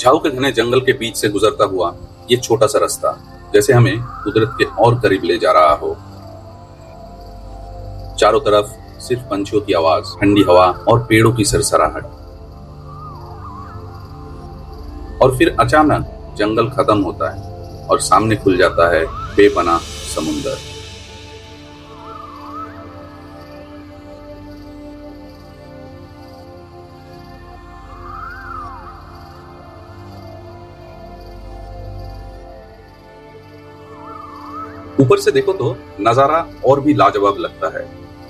झाऊ के घने जंगल के बीच से गुजरता हुआ ये छोटा सा रास्ता जैसे हमें कुदरत के और करीब ले जा रहा हो। चारों तरफ सिर्फ पंछियों की आवाज, ठंडी हवा और पेड़ों की सरसराहट। और फिर अचानक जंगल खत्म होता है और सामने खुल जाता है बेपनाह समुंदर। ऊपर से देखो तो नजारा और भी लाजवाब लगता है।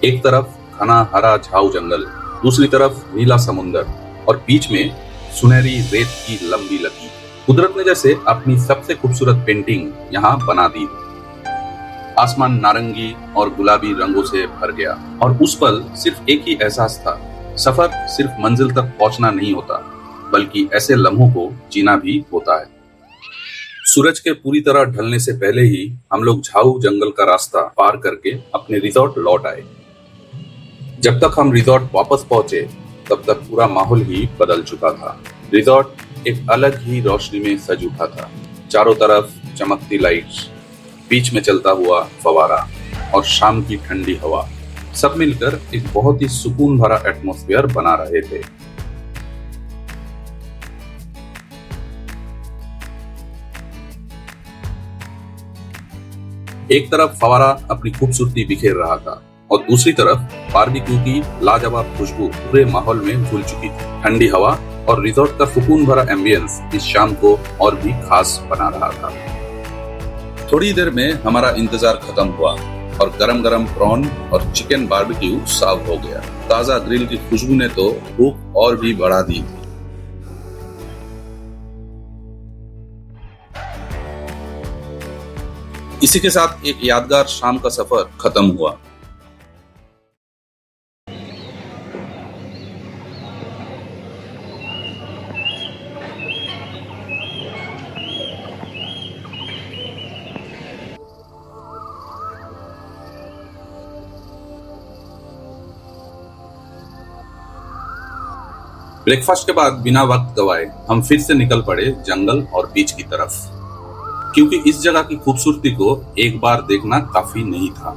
एक तरफ घना हरा झाऊ जंगल, दूसरी तरफ नीला समुंदर और बीच में सुनहरी रेत की लंबी लकीर। कुदरत ने जैसे अपनी सबसे खूबसूरत पेंटिंग यहाँ बना दी। आसमान नारंगी और गुलाबी रंगों से भर गया और उस पल सिर्फ एक ही एहसास था, सफर सिर्फ मंजिल तक पहुंचना नहीं होता, बल्कि ऐसे लम्हों को जीना भी होता है। सूरज के पूरी तरह ढलने से पहले ही हम लोग झाऊ जंगल का रास्ता पार करके अपने रिजॉर्ट लौट आए। जब तक हम रिजॉर्ट वापस पहुंचे तब तक पूरा माहौल ही बदल चुका था। रिजॉर्ट एक अलग ही रोशनी में सज उठा था। चारों तरफ चमकती लाइट्स, बीच में चलता हुआ फवारा और शाम की ठंडी हवा, सब मिलकर एक बहुत ही सुकून भरा एटमॉस्फेयर बना रहे थे। एक तरफ फवारा अपनी खूबसूरती बिखेर रहा था और दूसरी तरफ बारबेक्यू की लाजवाब खुशबू पूरे माहौल में घुल चुकी थी। ठंडी हवा और रिजॉर्ट का सुकून भरा एम्बियंस इस शाम को और भी खास बना रहा था। थोड़ी देर में हमारा इंतजार खत्म हुआ और गरम गरम प्रॉन और चिकन बारबेक्यू सर्व हो गया। ताजा ग्रिल की खुशबू ने तो भूख और भी बढ़ा दी। इसी के साथ एक यादगार शाम का सफर खत्म हुआ। ब्रेकफास्ट के बाद बिना वक्त गवाए हम फिर से निकल पड़े जंगल और बीच की तरफ, क्योंकि इस जगह की खूबसूरती को एक बार देखना काफी नहीं था।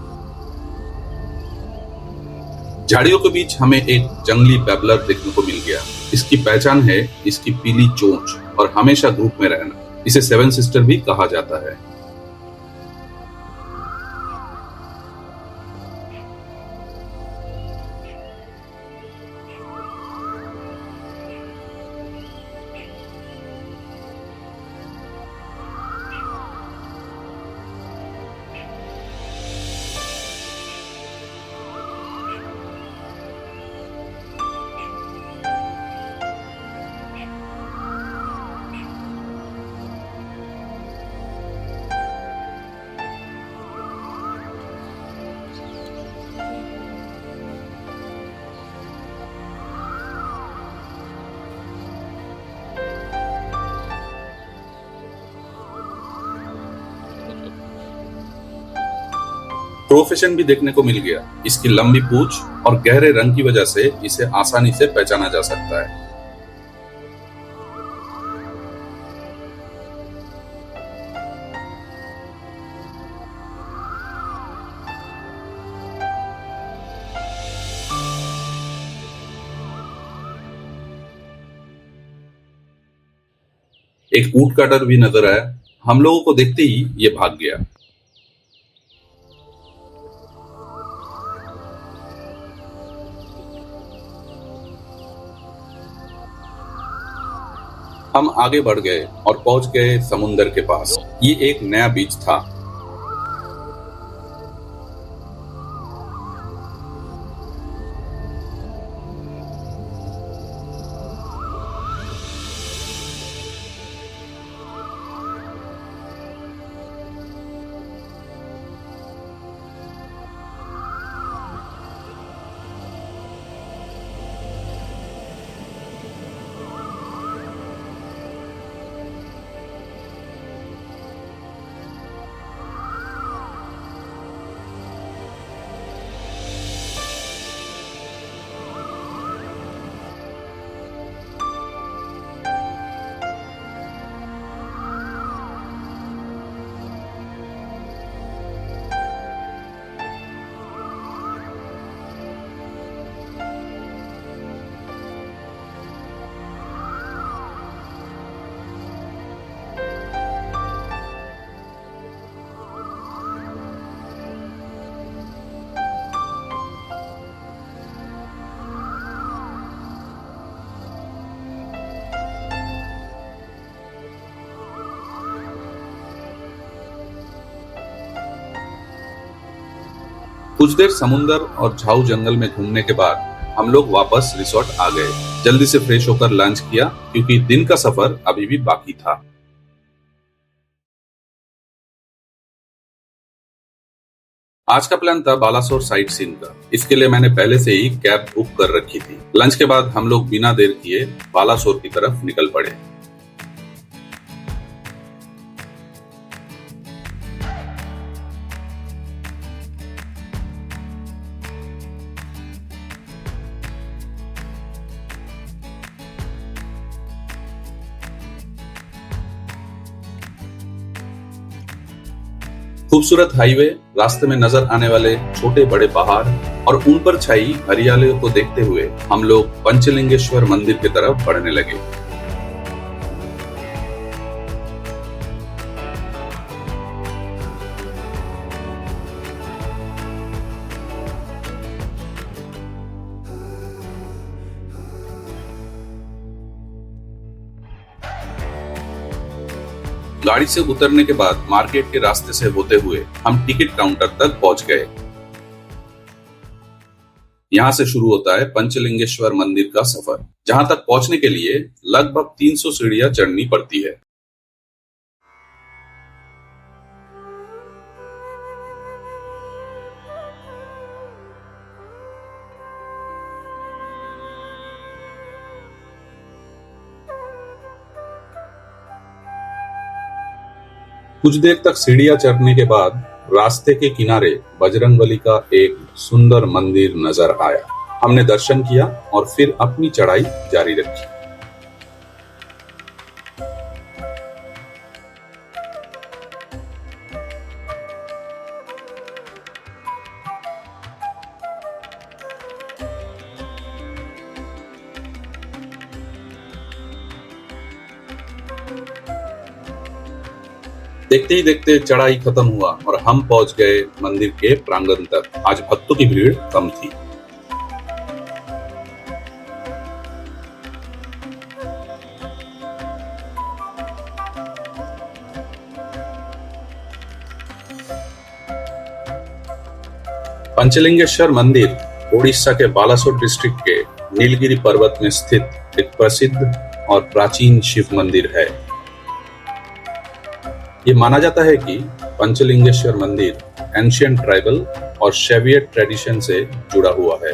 झाड़ियों के बीच हमें एक जंगली बैबलर देखने को मिल गया। इसकी पहचान है इसकी पीली चोंच और हमेशा धूप में रहना। इसे सेवन सिस्टर भी कहा जाता है। प्रोफेशन भी देखने को मिल गया। इसकी लंबी पूंछ और गहरे रंग की वजह से इसे आसानी से पहचाना जा सकता है। एक ऊंट का डर भी नजर आया। हम लोगों को देखते ही ये भाग गया। हम आगे बढ़ गए और पहुंच गए समुंदर के पास। ये एक नया बीच था। कुछ देर समुंदर और झाऊ जंगल में घूमने के बाद हम लोग वापस रिसोर्ट आ गए। जल्दी से फ्रेश होकर लंच किया क्योंकि दिन का सफर अभी भी बाकी था। आज का प्लान था बालासोर साइट सीन का। इसके लिए मैंने पहले से ही कैब बुक कर रखी थी। लंच के बाद हम लोग बिना देर किए बालासोर की तरफ निकल पड़े। खूबसूरत हाईवे, रास्ते में नजर आने वाले छोटे बड़े पहाड़ और उन पर छाई हरियाली को देखते हुए हम लोग पंचलिंगेश्वर मंदिर की तरफ बढ़ने लगे। गाड़ी से उतरने के बाद मार्केट के रास्ते से होते हुए हम टिकट काउंटर तक पहुंच गए। यहाँ से शुरू होता है पंचलिंगेश्वर मंदिर का सफर, जहाँ तक पहुंचने के लिए लगभग 300 सीढ़ियां चढ़नी पड़ती है। कुछ देर तक सीढ़ियां चढ़ने के बाद रास्ते के किनारे बजरंगबली का एक सुंदर मंदिर नजर आया। हमने दर्शन किया और फिर अपनी चढ़ाई जारी रखी। देखते ही देखते चढ़ाई खत्म हुआ और हम पहुंच गए मंदिर के प्रांगण तक। आज भक्तों की भीड़ कम थी। पंचलिंगेश्वर मंदिर ओडिशा के बालासोर डिस्ट्रिक्ट के नीलगिरी पर्वत में स्थित एक प्रसिद्ध और प्राचीन शिव मंदिर है। ये माना जाता है कि पंचलिंगेश्वर मंदिर एंशियंट ट्राइबल और शैवियट ट्रेडिशन से जुड़ा हुआ है।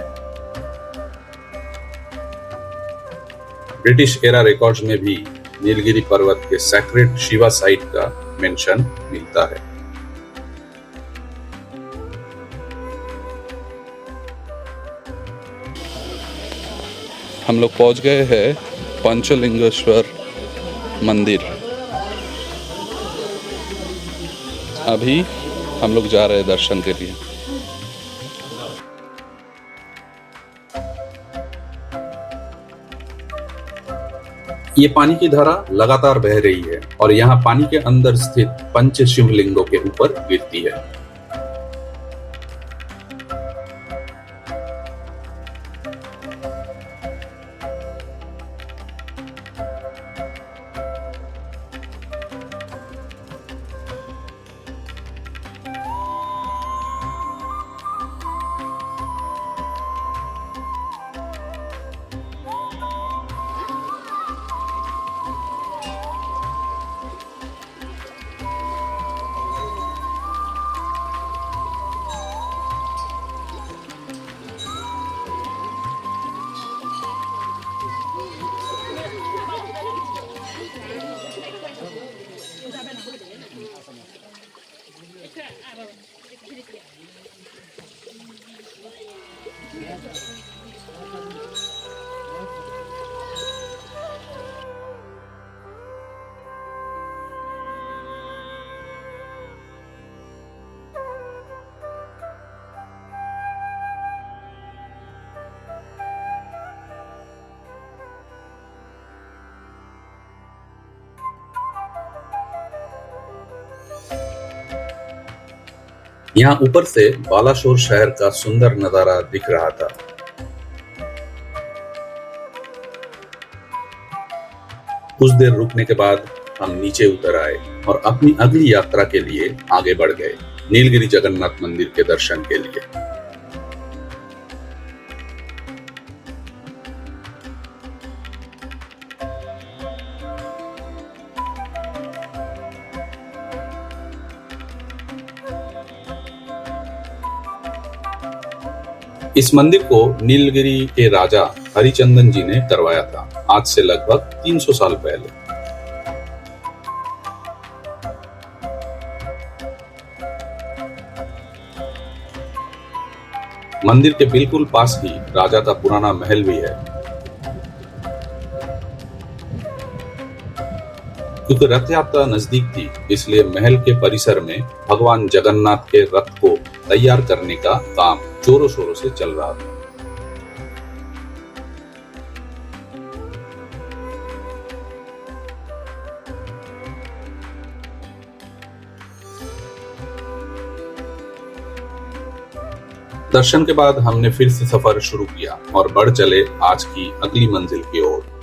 ब्रिटिश एरा रिकॉर्ड्स में भी नीलगिरी पर्वत के सैक्रेड शिवा साइट का मेंशन मिलता है। हम लोग पहुंच गए हैं पंचलिंगेश्वर मंदिर। अभी हम लोग जा रहे हैं दर्शन के लिए। ये पानी की धारा लगातार बह रही है और यहाँ पानी के अंदर स्थित पंच शिवलिंगों के ऊपर गिरती है। यहाँ ऊपर से बालासोर शहर का सुंदर नजारा दिख रहा था। कुछ देर रुकने के बाद हम नीचे उतर आए और अपनी अगली यात्रा के लिए आगे बढ़ गए, नीलगिरी जगन्नाथ मंदिर के दर्शन के लिए। इस मंदिर को नीलगिरी के राजा हरिचंदन जी ने करवाया था, आज से लगभग 300 साल पहले। मंदिर के बिल्कुल पास ही राजा का पुराना महल भी है। क्योंकि रथ यात्रा नजदीक थी, इसलिए महल के परिसर में भगवान जगन्नाथ के रथ को तैयार करने का काम जोरों शोरों से चल रहा था। दर्शन के बाद हमने फिर से सफर शुरू किया और बढ़ चले आज की अगली मंजिल की ओर।